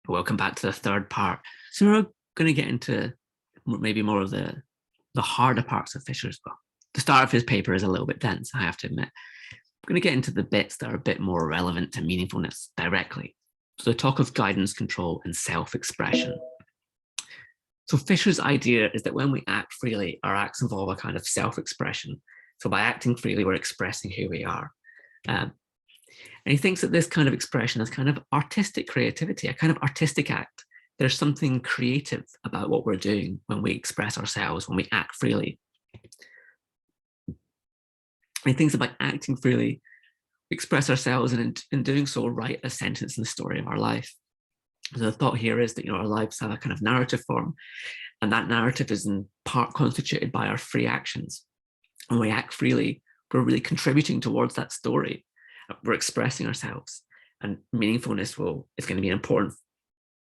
Welcome back to the third part. So we're going to get into maybe more of the harder parts of Fisher's book. The start of his paper is a little bit dense, I have to admit. We're going to get into the bits that are a bit more relevant to meaningfulness directly. So the talk of guidance, control, and self-expression. So Fisher's idea is that when we act freely, our acts involve a kind of self-expression. So by acting freely, we're expressing who we are. And he thinks that this kind of expression is kind of artistic creativity, a kind of artistic act. There's something creative about what we're doing when we express ourselves, when we act freely. And he thinks about acting freely, we express ourselves, and in doing so, write a sentence in the story of our life. So the thought here is that our lives have a kind of narrative form, and that narrative is in part constituted by our free actions. When we act freely, we're really contributing towards that story. We're expressing ourselves, and meaningfulness is going to be important.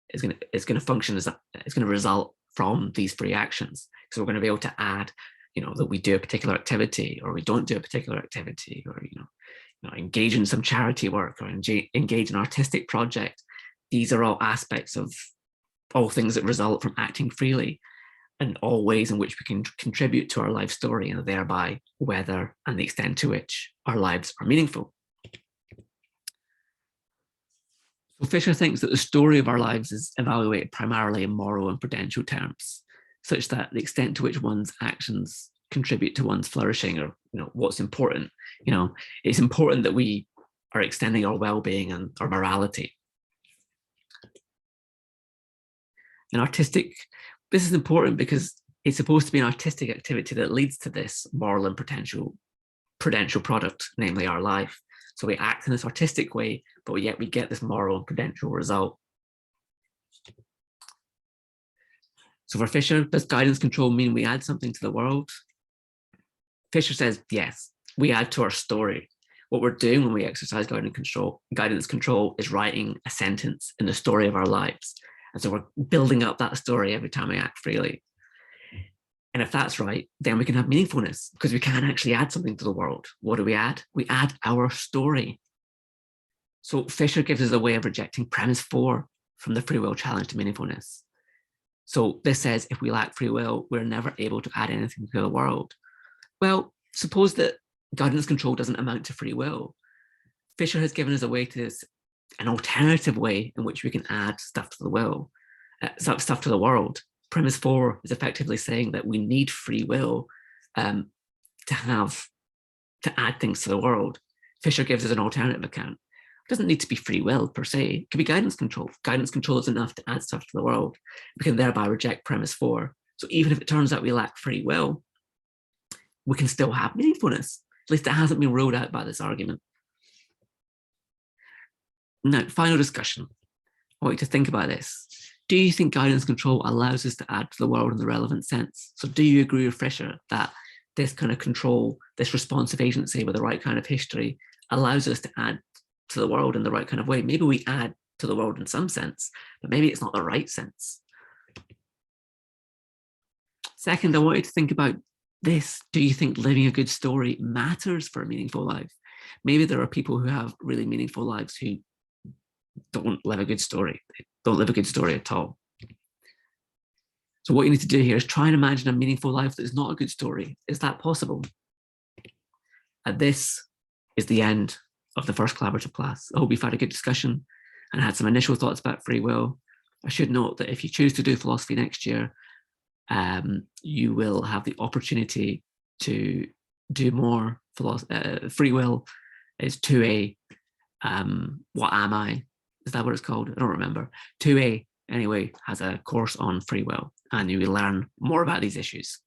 It's going to function as it's going to result from these free actions. So we're going to be able to add, that we do a particular activity, or we don't do a particular activity, or engage in some charity work, or engage in an artistic project. These are all aspects of all things that result from acting freely, and all ways in which we can contribute to our life story, and thereby whether and the extent to which our lives are meaningful. So Fisher thinks that the story of our lives is evaluated primarily in moral and prudential terms, such that the extent to which one's actions contribute to one's flourishing, or what's important. It's important that we are extending our well-being and our morality. This is important because it's supposed to be an artistic activity that leads to this moral and prudential product, namely our life. So we act in this artistic way, but yet we get this moral and prudential result. So for Fisher, does guidance control mean we add something to the world? Fisher says, yes, we add to our story. What we're doing when we exercise guidance control is writing a sentence in the story of our lives. And so we're building up that story every time we act freely. And if that's right, then we can have meaningfulness, because we can actually add something to the world. What do we add? We add our story. So Fisher gives us a way of rejecting premise 4 from the free will challenge to meaningfulness. So this says if we lack free will, we're never able to add anything to the world. Well, suppose that guidance control doesn't amount to free will. Fisher has given us a way to an alternative way in which we can add stuff to the world. Premise 4 is effectively saying that we need free will to add things to the world. Fisher gives us an alternative account. It doesn't need to be free will per se. It can be guidance control. Guidance control is enough to add stuff to the world. We can thereby reject premise 4. So even if it turns out we lack free will, we can still have meaningfulness. At least it hasn't been ruled out by this argument. Now, final discussion. I want you to think about this. Do you think guidance control allows us to add to the world in the relevant sense? So do you agree with Fisher that this kind of control, this responsive agency with the right kind of history allows us to add to the world in the right kind of way? Maybe we add to the world in some sense, but maybe it's not the right sense. Second, I want you to think about this. Do you think living a good story matters for a meaningful life? Maybe there are people who have really meaningful lives who don't live a good story. They don't live a good story at all. So what you need to do here is try and imagine a meaningful life that is not a good story. Is that possible? And this is the end of the first collaborative class. I hope you've had a good discussion and had some initial thoughts about free will. I should note that if you choose to do philosophy next year, you will have the opportunity to do more free will. Is 2A. What am I? Is that what it's called? I don't remember. 2A, anyway, has a course on free will, and you will learn more about these issues.